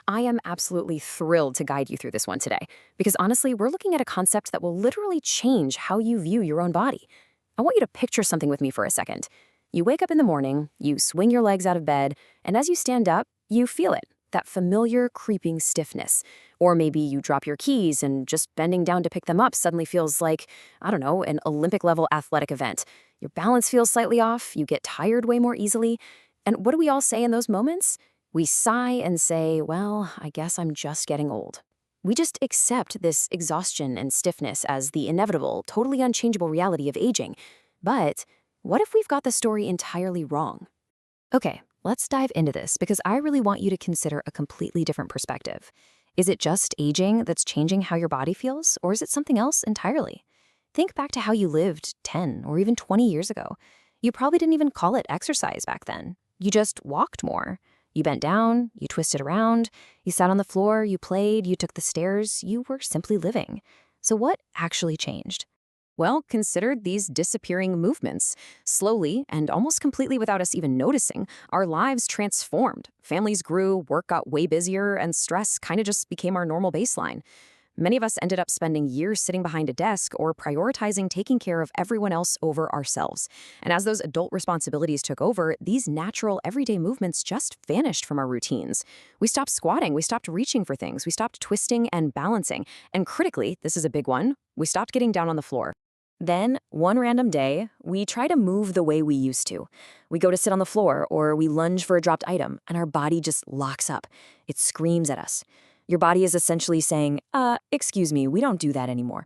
I am absolutely thrilled to guide you through this one today, because honestly, we're looking at a concept that will literally change how you view your own body. I want you to picture something with me for a second. You wake up in the morning, you swing your legs out of bed, and as you stand up, you feel it, that familiar creeping stiffness. Or maybe you drop your keys and just bending down to pick them up suddenly feels like, I don't know, an Olympic-level athletic event. Your balance feels slightly off, you get tired way more easily. And what do we all say in those moments? We sigh and say, well, I guess I'm just getting old. We just accept this exhaustion and stiffness as the inevitable, totally unchangeable reality of aging. But what if we've got the story entirely wrong? Okay, let's dive into this because I really want you to consider a completely different perspective. Is it just aging that's changing how your body feels, or is it something else entirely? Think back to how you lived 10 or even 20 years ago. You probably didn't even call it exercise back then. You just walked more. You bent down, you twisted around, you sat on the floor, you played, you took the stairs, you were simply living. So what actually changed? Well, consider these disappearing movements. Slowly, and almost completely without us even noticing, our lives transformed. Families grew, work got way busier, and stress kind of just became our normal baseline. Many of us ended up spending years sitting behind a desk or prioritizing taking care of everyone else over ourselves. And as those adult responsibilities took over, these natural everyday movements just vanished from our routines. We stopped squatting, we stopped reaching for things, we stopped twisting and balancing. And critically, this is a big one, we stopped getting down on the floor. Then, one random day, we try to move the way we used to. We go to sit on the floor or we lunge for a dropped item, and our body just locks up. It screams at us. Your body is essentially saying, excuse me, we don't do that anymore.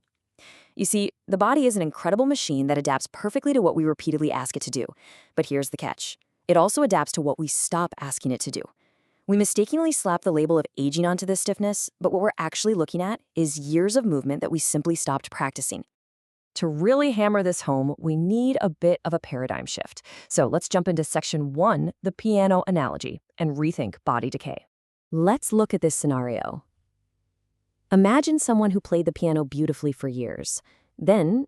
You see, the body is an incredible machine that adapts perfectly to what we repeatedly ask it to do. But here's the catch. It also adapts to what we stop asking it to do. We mistakenly slap the label of aging onto this stiffness, but what we're actually looking at is years of movement that we simply stopped practicing. To really hammer this home, we need a bit of a paradigm shift. So let's jump into section 1, the piano analogy, and rethink body decay. Let's look at this scenario. Imagine someone who played the piano beautifully for years. Then,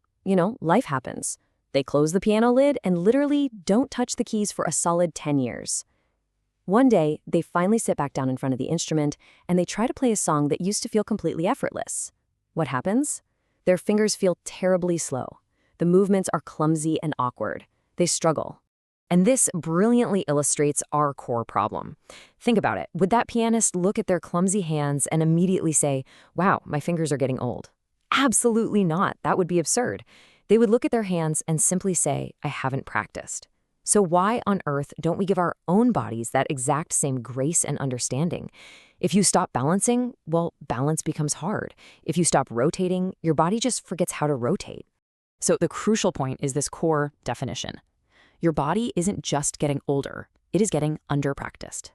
life happens. They close the piano lid and literally don't touch the keys for a solid 10 years. One day, they finally sit back down in front of the instrument and they try to play a song that used to feel completely effortless. What happens? Their fingers feel terribly slow. The movements are clumsy and awkward. They struggle. And this brilliantly illustrates our core problem. Think about it. Would that pianist look at their clumsy hands and immediately say, wow, my fingers are getting old? Absolutely not. That would be absurd. They would look at their hands and simply say, I haven't practiced. So why on earth don't we give our own bodies that exact same grace and understanding? If you stop balancing, well, balance becomes hard. If you stop rotating, your body just forgets how to rotate. So the crucial point is this core definition. Your body isn't just getting older, it is getting under-practiced.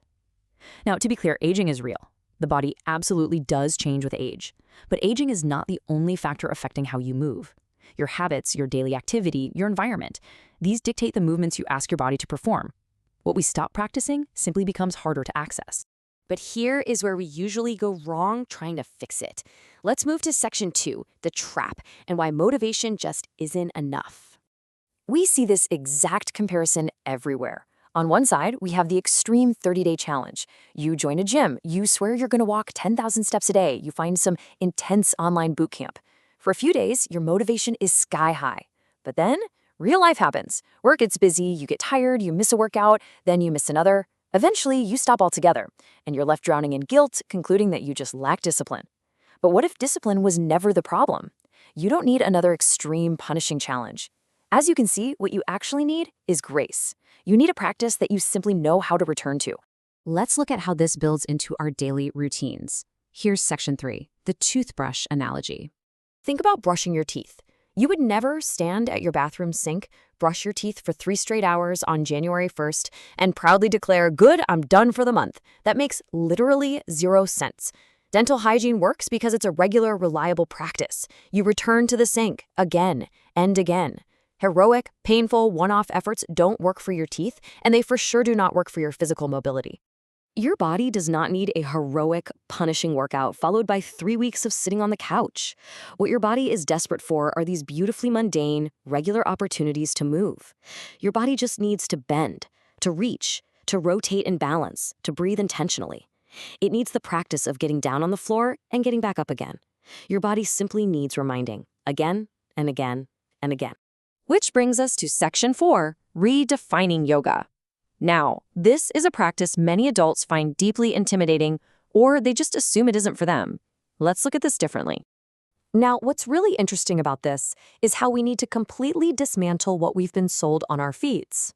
Now, to be clear, aging is real. The body absolutely does change with age. But aging is not the only factor affecting how you move. Your habits, your daily activity, your environment, these dictate the movements you ask your body to perform. What we stop practicing simply becomes harder to access. But here is where we usually go wrong trying to fix it. Let's move to section 2, the trap, and why motivation just isn't enough. We see this exact comparison everywhere. On one side, we have the extreme 30-day challenge. You join a gym, you swear you're going to walk 10,000 steps a day, you find some intense online boot camp. For a few days, your motivation is sky high. But then, real life happens. Work gets busy, you get tired, you miss a workout, then you miss another. Eventually, you stop altogether, and you're left drowning in guilt, concluding that you just lack discipline. But what if discipline was never the problem? You don't need another extreme punishing challenge. As you can see, what you actually need is grace. You need a practice that you simply know how to return to. Let's look at how this builds into our daily routines. Here's section 3, the toothbrush analogy. Think about brushing your teeth. You would never stand at your bathroom sink, brush your teeth for 3 straight hours on January 1st, and proudly declare, good, I'm done for the month. That makes literally 0 sense. Dental hygiene works because it's a regular, reliable practice. You return to the sink again and again. Heroic, painful, one-off efforts don't work for your teeth, and they for sure do not work for your physical mobility. Your body does not need a heroic, punishing workout followed by 3 weeks of sitting on the couch. What your body is desperate for are these beautifully mundane, regular opportunities to move. Your body just needs to bend, to reach, to rotate and balance, to breathe intentionally. It needs the practice of getting down on the floor and getting back up again. Your body simply needs reminding, again and again and again. Which brings us to Section 4, Redefining Yoga. Now, this is a practice many adults find deeply intimidating, or they just assume it isn't for them. Let's look at this differently. Now, what's really interesting about this is how we need to completely dismantle what we've been sold on our feeds.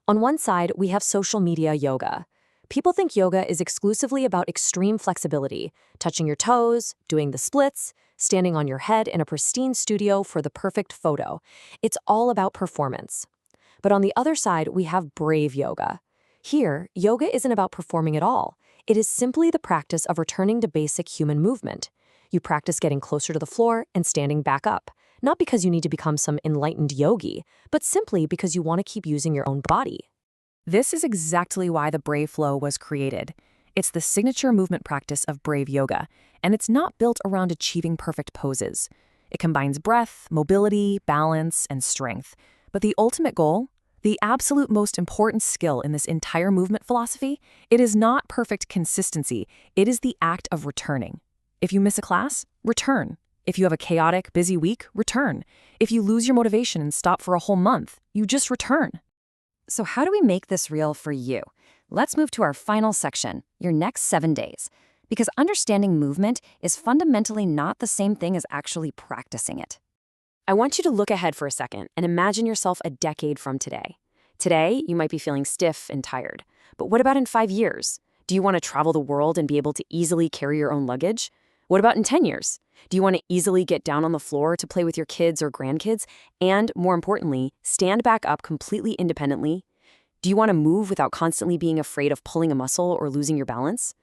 On one side, we have social media yoga. People think yoga is exclusively about extreme flexibility, touching your toes, doing the splits, standing on your head in a pristine studio for the perfect photo. It's all about performance. But on the other side, we have brave yoga. Here, yoga isn't about performing at all. It is simply the practice of returning to basic human movement. You practice getting closer to the floor and standing back up, not because you need to become some enlightened yogi, but simply because you want to keep using your own body. This is exactly why the Brave Flow was created. It's the signature movement practice of Brave Yoga, and it's not built around achieving perfect poses. It combines breath, mobility, balance, and strength. But the ultimate goal, the absolute most important skill in this entire movement philosophy, it is not perfect consistency. It is the act of returning. If you miss a class, return. If you have a chaotic, busy week, return. If you lose your motivation and stop for a whole month, you just return. So how do we make this real for you? Let's move to our final section, your next 7 days. Because understanding movement is fundamentally not the same thing as actually practicing it. I want you to look ahead for a second and imagine yourself a decade from today. Today, you might be feeling stiff and tired. But what about in 5 years? Do you want to travel the world and be able to easily carry your own luggage? What about in 10 years? Do you want to easily get down on the floor to play with your kids or grandkids? And, more importantly, stand back up completely independently? Do you want to move without constantly being afraid of pulling a muscle or losing your balance?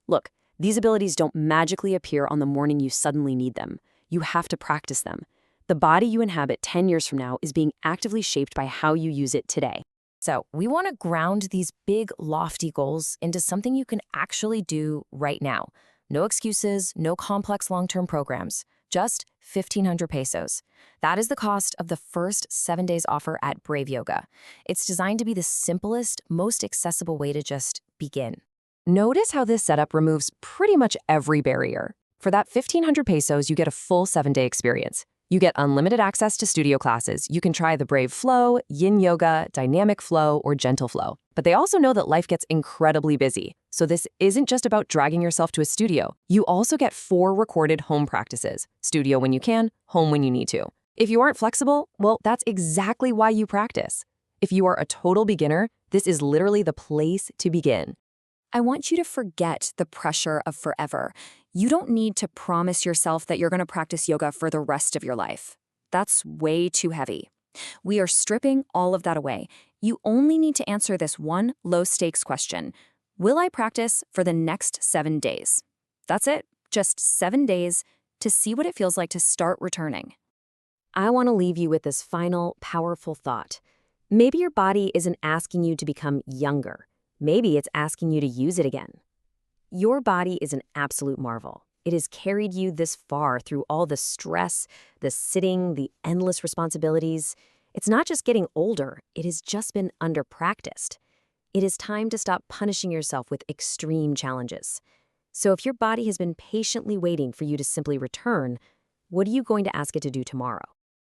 Look, these abilities don't magically appear on the morning you suddenly need them. You have to practice them. The body you inhabit 10 years from now is being actively shaped by how you use it today. So, we want to ground these big, lofty goals into something you can actually do right now. No excuses, no complex long-term programs, just 1,500 pesos. That is the cost of the first 7 days offer at Brave Yoga. It's designed to be the simplest, most accessible way to just begin. Notice how this setup removes pretty much every barrier. For that 1,500 pesos, you get a full 7-day experience. You get unlimited access to studio classes. You can try the Brave Flow, Yin Yoga, Dynamic Flow, or Gentle Flow. But they also know that life gets incredibly busy. So this isn't just about dragging yourself to a studio. You also get 4 recorded home practices. Studio when you can, home when you need to. If you aren't flexible, well, that's exactly why you practice. If you are a total beginner, this is literally the place to begin. I want you to forget the pressure of forever. You don't need to promise yourself that you're going to practice yoga for the rest of your life. That's way too heavy. We are stripping all of that away. You only need to answer this one low-stakes question. Will I practice for the next 7 days? That's it. Just 7 days to see what it feels like to start returning. I want to leave you with this final, powerful thought. Maybe your body isn't asking you to become younger. Maybe it's asking you to use it again. Your body is an absolute marvel. It has carried you this far through all the stress, the sitting, the endless responsibilities. It's not just getting older, it has just been under-practiced. It is time to stop punishing yourself with extreme challenges. So if your body has been patiently waiting for you to simply return, what are you going to ask it to do tomorrow?